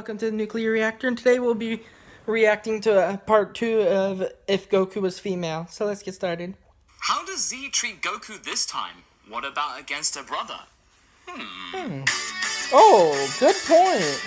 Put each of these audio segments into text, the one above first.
welcome to the nuclear reactor, and today we'll be reacting to part 2 of If Goku Was Female. So let's get started. How does Z treat Goku this time? What about against her brother? Oh, good point.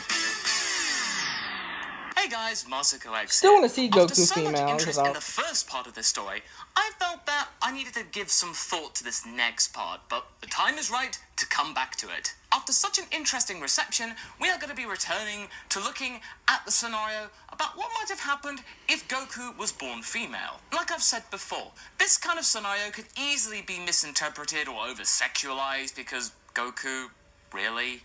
Hey guys, Masakox. Still want to see After Goku so female. much interest in the first part of this story, I felt that I needed to give some thought to this next part, but the time is right to come back to it. After such an interesting reception, we are going to be returning to looking at the scenario about what might have happened if Goku was born female. Like I've said before, this kind of scenario could easily be misinterpreted or over-sexualized because Goku, really?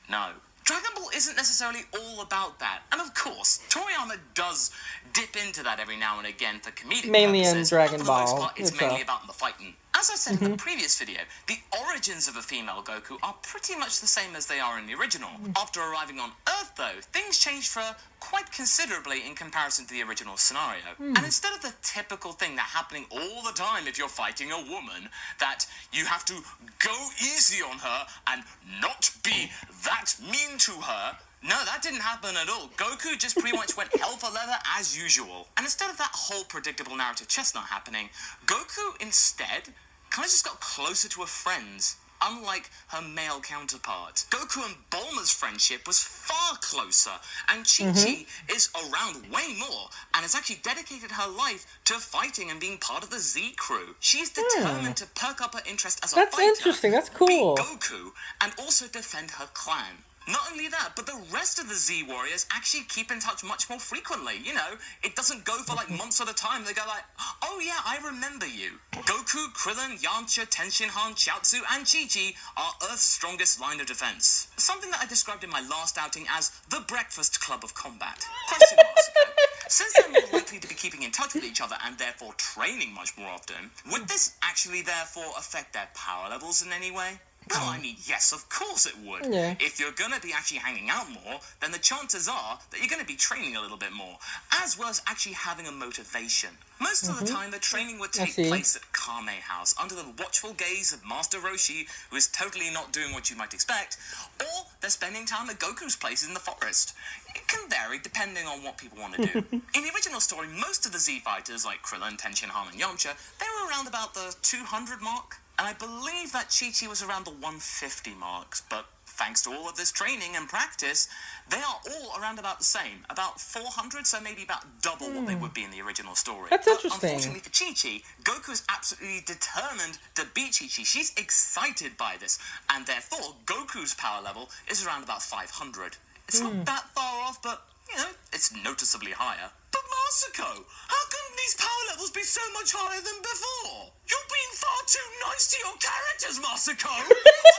No. Dragon Ball isn't necessarily all about that, and of course, Toriyama does dip into that every now and again for comedic Mainly purposes, in Dragon but for the most Ball part, it's mainly about the fighting. As I said in the previous video, the origins of a female Goku are pretty much the same as they are in the original. After arriving on Earth, though, things changed for her quite considerably in comparison to the original scenario. And instead of the typical thing that happening all the time if you're fighting a woman, that you have to go easy on her and not be that mean to her, no, that didn't happen at all. Goku just pretty much went hell for leather as usual. And instead of that whole predictable narrative chestnut happening, Goku instead kind of just got closer to her friends, unlike her male counterpart. Goku and Bulma's friendship was far closer, and Chi-Chi is around way more, and has actually dedicated her life to fighting and being part of the Z crew. She's determined to perk up her interest as a fighter. That's interesting, that's cool. Beat Goku, and also defend her clan. Not only that, but the rest of the Z Warriors actually keep in touch much more frequently. You know, it doesn't go for like months at a time. They go like, oh yeah, I remember you. Goku, Krillin, Yamcha, Tenshinhan, Chiaotzu, and Chi-Chi are Earth's strongest line of defense. Something that I described in my last outing as the Breakfast Club of Combat. Question marks, okay? Since they're more likely to be keeping in touch with each other and therefore training much more often, would this actually therefore affect their power levels in any way? Well, I mean, yes, of course it would. Yeah. If you're going to be actually hanging out more, then the chances are that you're going to be training a little bit more, as well as actually having a motivation. Most of the time, the training would take place at Kame House, under the watchful gaze of Master Roshi, who is totally not doing what you might expect, or they're spending time at Goku's place in the forest. It can vary depending on what people want to do. In the original story, most of the Z fighters, like Krillin, Tenshinhan, and Yamcha, they were around about the 200 mark. And I believe that Chi-Chi was around the 150 marks, but thanks to all of this training and practice, they are all around about the same, about 400, so maybe about double what they would be in the original story. That's interesting. Unfortunately for Chi-Chi, Goku is absolutely determined to beat Chi-Chi. She's excited by this, and therefore Goku's power level is around about 500. It's not that far off, but, you know, it's noticeably higher. But Masako, how can these power levels be so much higher than before? You're being far too nice to your characters, Masako!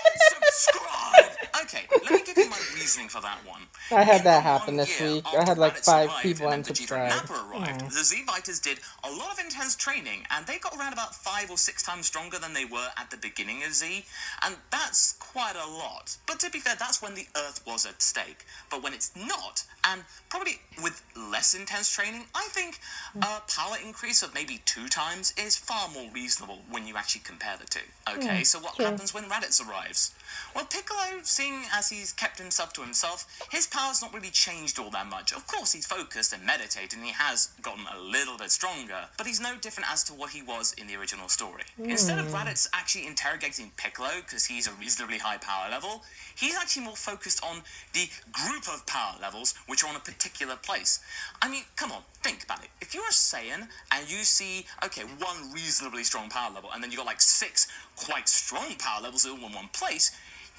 Unsubscribe! Okay, let me give you my reasoning for that one. I had that In happen 1 this year week. I after had like Raditz 5 arrived people and then Vegeta and unsubscribe. Nappa arrived, the Z-Fighters did a lot of intense training, and they got around about 5 or 6 times stronger than they were at the beginning of Z, and that's quite a lot. But to be fair, that's when the Earth was at stake. But when it's not, and probably with less intense training, I think a power increase of maybe 2 times is far more reasonable when you actually compare the two. Okay, so what happens when Raditz arrives? Well, Piccolo, seeing as he's kept himself to himself, his power's not really changed all that much. Of course, he's focused and meditated, and he has gotten a little bit stronger, but he's no different as to what he was in the original story. Instead of Raditz actually interrogating Piccolo, because he's a reasonably high power level, he's actually more focused on the group of power levels which are on a particular place. I mean, come on, think about it. If you're a Saiyan and you see, okay, 1 reasonably strong power level, and then you got like 6 quite strong power levels all in one place,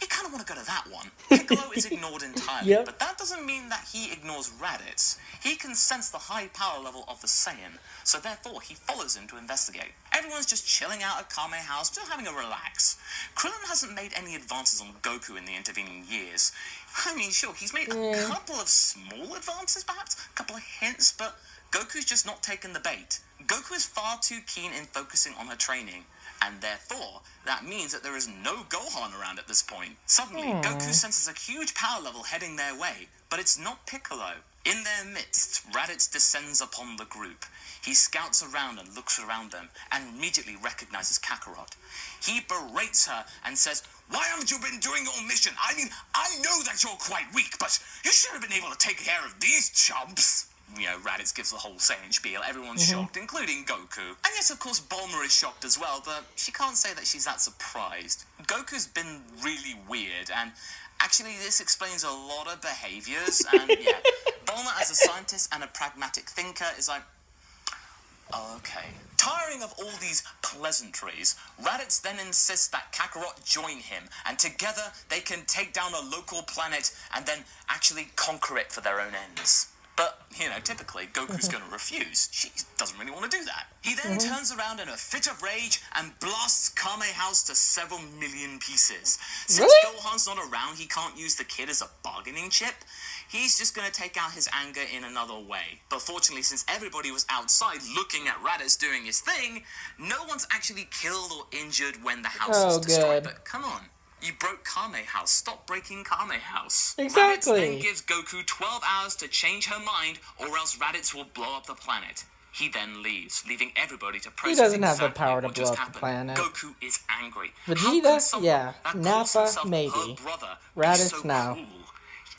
you kind of want to go to that one. Piccolo is ignored entirely, but that doesn't mean that he ignores Raditz. He can sense the high power level of the Saiyan, so therefore he follows him to investigate. Everyone's just chilling out at Kame House, just having a relax. Krillin hasn't made any advances on Goku in the intervening years. I mean, sure, he's made a couple of small advances, perhaps, a couple of hints, but Goku's just not taken the bait. Goku is far too keen in focusing on her training, and therefore, that means that there is no Gohan around at this point. Suddenly, Goku senses a huge power level heading their way, but it's not Piccolo. In their midst, Raditz descends upon the group. He scouts around and looks around them, and immediately recognizes Kakarot. He berates her and says, Why haven't you been doing your mission? I mean, I know that you're quite weak, but you should have been able to take care of these chumps. Raditz gives the whole Saiyan spiel. Everyone's shocked, including Goku. And yes, of course, Bulma is shocked as well, but she can't say that she's that surprised. Goku's been really weird, and actually this explains a lot of behaviors, and yeah, Bulma as a scientist and a pragmatic thinker is like, oh, okay. Tiring of all these pleasantries, Raditz then insists that Kakarot join him, and together they can take down a local planet and then actually conquer it for their own ends. But, typically, Goku's going to refuse. She doesn't really want to do that. He then turns around in a fit of rage and blasts Kame House to several million pieces. Since Gohan's not around, he can't use the kid as a bargaining chip. He's just going to take out his anger in another way. But fortunately, since everybody was outside looking at Raditz doing his thing, no one's actually killed or injured when the house is destroyed. But come on. You broke Kame House. Stop breaking Kame House. Exactly. Raditz then gives Goku 12 hours to change her mind, or else Raditz will blow up the planet. He then leaves, leaving everybody to process. He doesn't have exactly the power to what blow just up happened. the planet. Goku is angry. Vegeta, yeah. Nappa, Her maybe. brother, Raditz, so no. Cool?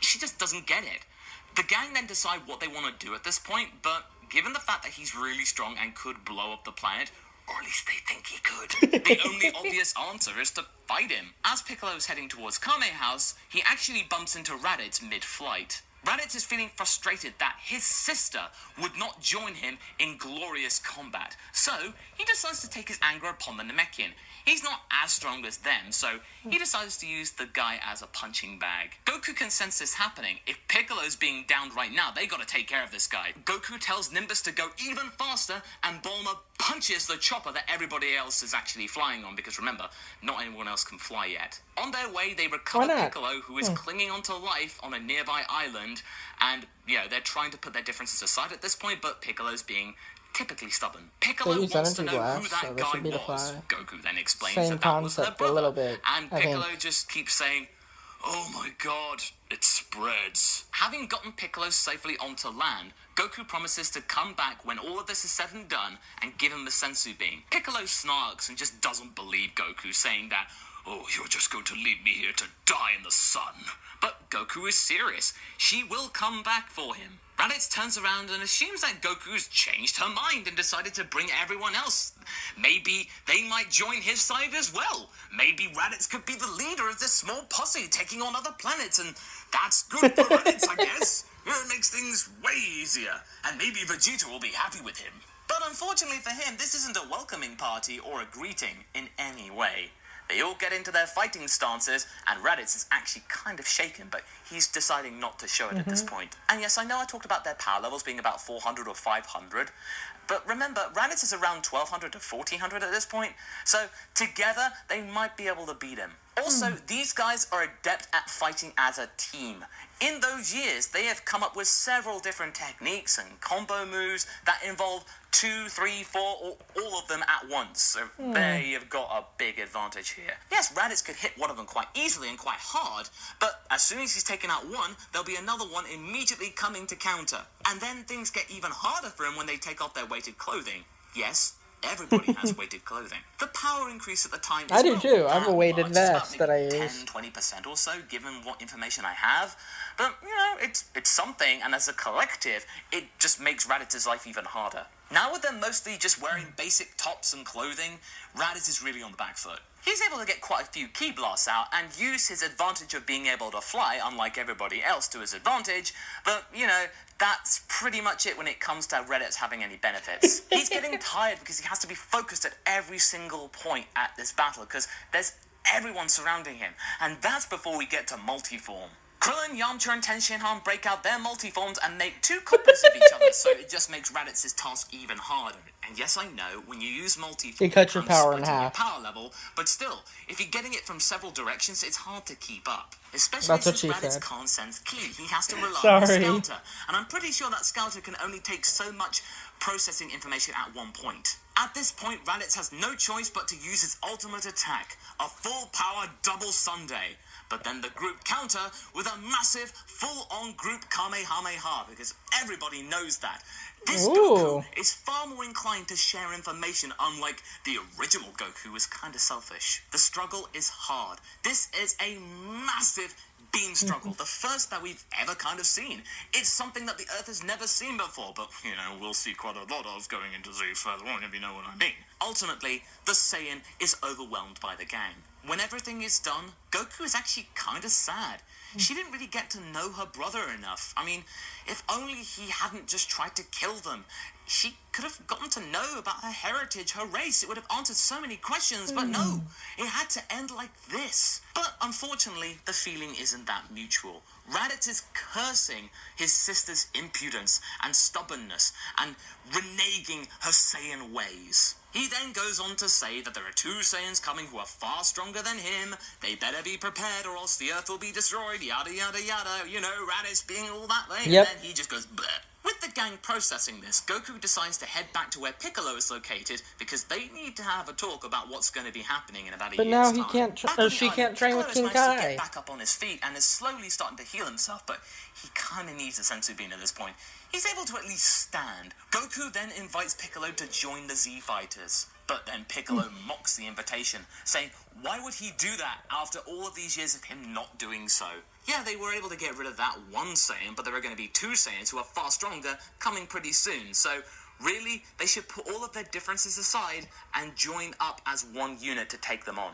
She just doesn't get it. The gang then decide what they want to do at this point, but given the fact that he's really strong and could blow up the planet, or at least they think he could, the only obvious answer is to fight him. As Piccolo's heading towards Kame House, he actually bumps into Raditz mid-flight. Raditz is feeling frustrated that his sister would not join him in glorious combat, so he decides to take his anger upon the Namekian. He's not as strong as them, so he decides to use the guy as a punching bag. Goku can sense this happening. If Piccolo's being downed right now, they gotta take care of this guy. Goku tells Nimbus to go even faster, and Bulma punches the chopper that everybody else is actually flying on, because remember, not anyone else can fly yet. On their way, they recover Piccolo, who is clinging onto life on a nearby island, and, they're trying to put their differences aside at this point, but Piccolo's being typically stubborn. Piccolo wants to know who that guy was. Goku then explains that was their brother, and Piccolo just keeps saying, oh my god, it spreads. Having gotten Piccolo safely onto land, Goku promises to come back when all of this is said and done and give him the sensu bean. Piccolo snarks and just doesn't believe Goku, saying that, oh, you're just going to leave me here to die in the sun. But Goku is serious. She will come back for him. Raditz turns around and assumes that Goku's changed her mind and decided to bring everyone else. Maybe they might join his side as well. Maybe Raditz could be the leader of this small posse taking on other planets, and that's good for Raditz, I guess. It makes things way easier, and maybe Vegeta will be happy with him. But unfortunately for him, this isn't a welcoming party or a greeting in any way. They all get into their fighting stances, and Raditz is actually kind of shaken, but he's deciding not to show it at this point. And yes, I know I talked about their power levels being about 400 or 500, but remember, Raditz is around 1200 to 1400 at this point, so together they might be able to beat him. Also, these guys are adept at fighting as a team. In those years, they have come up with several different techniques and combo moves that involve 2, 3, 4, or all of them at once. So they have got a big advantage here. Yes, Raditz could hit one of them quite easily and quite hard, but as soon as he's taken out one, there'll be another one immediately coming to counter. And then things get even harder for him when they take off their weighted clothing. Yes, everybody has weighted clothing. The power increase at the time is I do too. I have a weighted vest that I use. 10-20% or so, given what information I have. But, it's something, and as a collective, it just makes Raditz's life even harder. Now with them mostly just wearing basic tops and clothing, Raditz is really on the back foot. He's able to get quite a few ki blasts out and use his advantage of being able to fly, unlike everybody else, to his advantage, but, that's pretty much it when it comes to Raditz having any benefits. He's getting tired because he has to be focused at every single point at this battle, because there's everyone surrounding him, and that's before we get to multiform. Krillin, Yamcha, and Tenshinhan break out their multiforms and make 2 copies of each other, so it just makes Raditz's task even harder. And yes, I know, when you use multiform, it cuts your power in half. Your power level, but still, if you're getting it from several directions, it's hard to keep up. Especially since Raditz can't sense ki, he has to rely on his Scouter. And I'm pretty sure that Scouter can only take so much processing information at one point. At this point, Raditz has no choice but to use his ultimate attack, a full-power double Sunday. But then the group counter with a massive, full-on group Kamehameha, because everybody knows that. This Ooh. Goku is far more inclined to share information, unlike the original Goku, who was kind of selfish. The struggle is hard. This is a massive beam struggle, the first that we've ever kind of seen. It's something that the Earth has never seen before, but, you know, we'll see quite a lot of going into Z further on, if you know what I mean. Ultimately, the Saiyan is overwhelmed by the gang. When everything is done, Goku is actually kind of sad. She didn't really get to know her brother enough. I mean, if only he hadn't just tried to kill them, she could have gotten to know about her heritage, her race. It would have answered so many questions, but no, it had to end like this. But unfortunately, the feeling isn't that mutual. Raditz is cursing his sister's impudence and stubbornness and reneging her Saiyan ways. He then goes on to say that there are two Saiyans coming who are far stronger than him. They better be prepared or else the Earth will be destroyed, yada yada yada. You know, Raditz being all that way. Yep. And then he just goes bleh. With the gang processing this, Goku decides to head back to where Piccolo is located because they need to have a talk about what's going to be happening in about a But year's now time. he can't, Back on she the can't island, train with Piccolo King has managed to Kai. get back up on his feet and is slowly starting to heal himself, but he kind of needs a senzu bean at this point. He's able to at least stand. Goku then invites Piccolo to join the Z Fighters. But then Piccolo mocks the invitation, saying, why would he do that after all of these years of him not doing so? Yeah, they were able to get rid of that one Saiyan, but there are going to be two Saiyans who are far stronger coming pretty soon. So, really, they should put all of their differences aside and join up as one unit to take them on.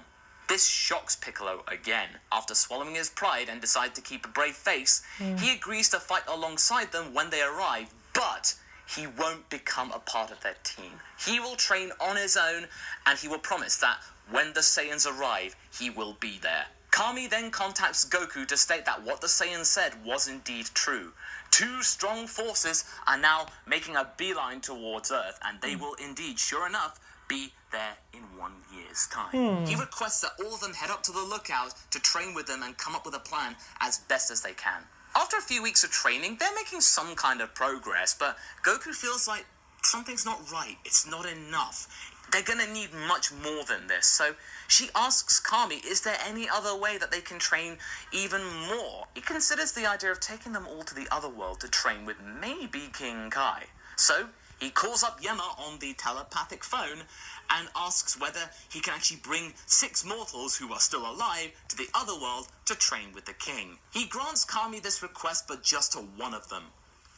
This shocks Piccolo again. After swallowing his pride and decide to keep a brave face, he agrees to fight alongside them when they arrive, but he won't become a part of their team. He will train on his own, and he will promise that when the Saiyans arrive, he will be there. Kami then contacts Goku to state that what the Saiyans said was indeed true. Two strong forces are now making a beeline towards Earth, and they will indeed, sure enough, be there in 1 year's time. He requests that all of them head up to the lookout to train with them and come up with a plan as best as they can. After a few weeks of training, they're making some kind of progress, but Goku feels like something's not right. It's not enough. They're gonna need much more than this. So she asks Kami, is there any other way that they can train even more? He considers the idea of taking them all to the other world to train with maybe King Kai. So he calls up Yema on the telepathic phone and asks whether he can actually bring 6 mortals who are still alive to the other world to train with the king. He grants Kami this request, but just to one of them.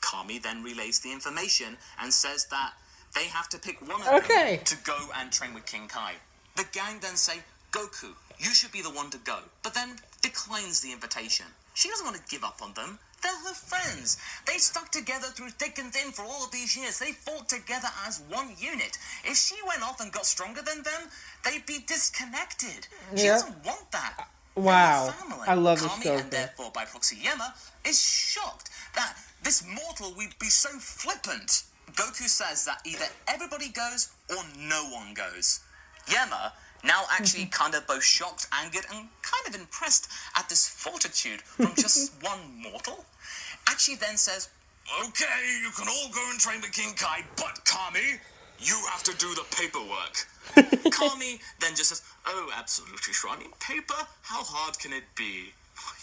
Kami then relays the information and says that they have to pick one of them to go and train with King Kai. The gang then say, Goku, you should be the one to go, but then declines the invitation. She doesn't want to give up on them. They're her friends. They stuck together through thick and thin for all of these years. They fought together as one unit. If she went off and got stronger than them, they'd be disconnected. She doesn't want that. Wow. Family. I love this Kami, Goku. and therefore by proxy Yema, is shocked that this mortal would be so flippant. Goku says that either everybody goes or no one goes. Yema, now actually kind of both shocked, angered, and kind of impressed at this fortitude from just one mortal, actually then says, okay, you can all go and train with King Kai, but Kami, you have to do the paperwork. Kami then just says, oh, absolutely sure. I mean, paper? How hard can it be?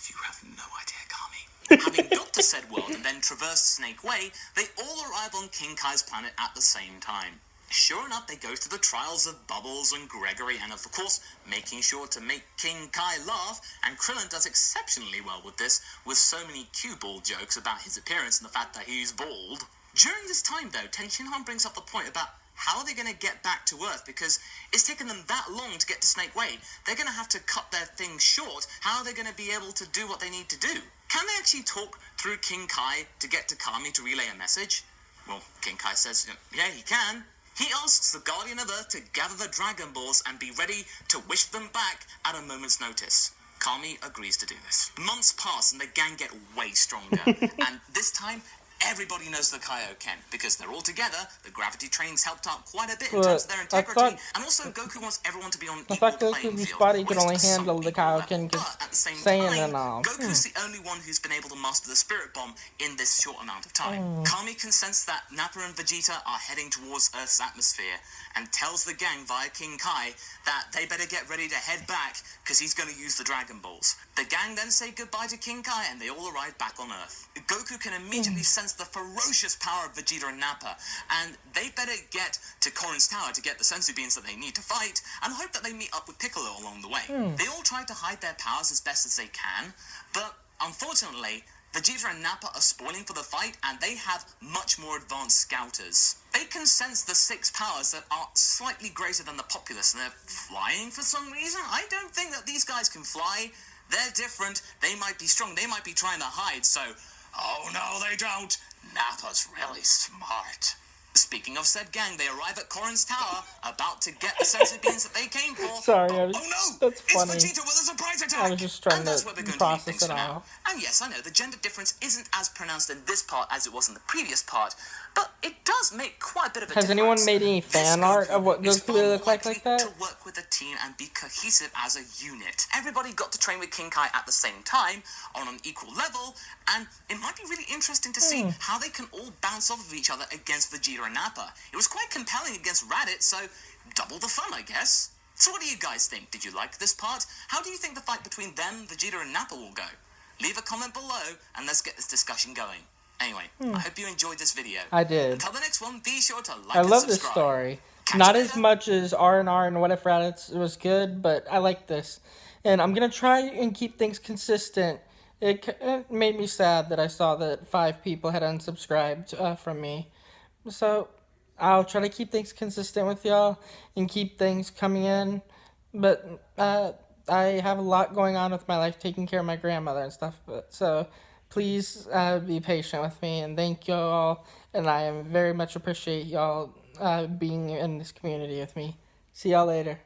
You have no idea, Kami. Having got to said world and then traversed Snake Way, they all arrive on King Kai's planet at the same time. Sure enough, they go through the trials of Bubbles and Gregory, and of course, making sure to make King Kai laugh, and Krillin does exceptionally well with this, with so many cue ball jokes about his appearance and the fact that he's bald. During this time, though, Tenshinhan brings up the point about how are they going to get back to Earth, because it's taken them that long to get to Snake Way. They're going to have to cut their things short. How are they going to be able to do what they need to do? Can they actually talk through King Kai to get to Kami to relay a message? Well, King Kai says, yeah, he can. He asks the Guardian of Earth to gather the Dragon Balls and be ready to wish them back at a moment's notice. Kami agrees to do this. Months pass and the gang get way stronger. And this time, everybody knows the Kaioken because they're all together. The gravity training's helped out quite a bit in terms of their integrity. And also, Goku wants everyone to be on equal playing field. Goku's could only Well, some handle the people level, Kaioken but at the same Saiyan time, and all. Goku's the only one who's been able to master the Spirit Bomb in this short amount of time. Kami can sense that Nappa and Vegeta are heading towards Earth's atmosphere and tells the gang via King Kai that they better get ready to head back because he's going to use the Dragon Balls. The gang then say goodbye to King Kai and they all arrive back on Earth. Goku can immediately sense sense the ferocious power of Vegeta and Nappa, and they better get to Korin's Tower to get the senzu beans that they need to fight, and hope that they meet up with Piccolo along the way. They all try to hide their powers as best as they can, but unfortunately, Vegeta and Nappa are spoiling for the fight, and they have much more advanced scouters. They can sense the 6 powers that are slightly greater than the populace, and they're flying for some reason. I don't think that these guys can fly. They're different. They might be strong. They might be trying to hide, so... Oh, no, they don't. Nappa's really smart. Speaking of said gang, they arrive at Korin's Tower, about to get the senzu beans that they came for. Sorry, Oh no! that's funny. It's Vegeta with a surprise attack! I was just trying and that's to where we're going process to leave things it for now. all. And yes, I know, the gender difference isn't as pronounced in this part as it was in the previous part, but it does make quite a bit of a Has difference. anyone made any fan This art of what is Goku far would more look like likely that? to work with a team and be cohesive as a unit. Everybody got to train with King Kai at the same time, on an equal level, and it might be really interesting to see how they can all bounce off of each other against Vegeta and Nappa. It was quite compelling against Raditz, so double the fun, I guess. So what do you guys think? Did you like this part? How do you think the fight between them, Vegeta and Nappa will go? Leave a comment below, and let's get this discussion going. Anyway, I hope you enjoyed this video. I did. Until the next one, be sure to like I and love subscribe. this story. Catch Not you as later. much as R&R and What If Raditz was good, but I like this. And I'm going to try and keep things consistent. It made me sad that I saw that 5 people had unsubscribed from me. So I'll try to keep things consistent with y'all and keep things coming in. But I have a lot going on with my life, taking care of my grandmother and stuff. So please be patient with me, and thank y'all. And I very much appreciate y'all being in this community with me. See y'all later.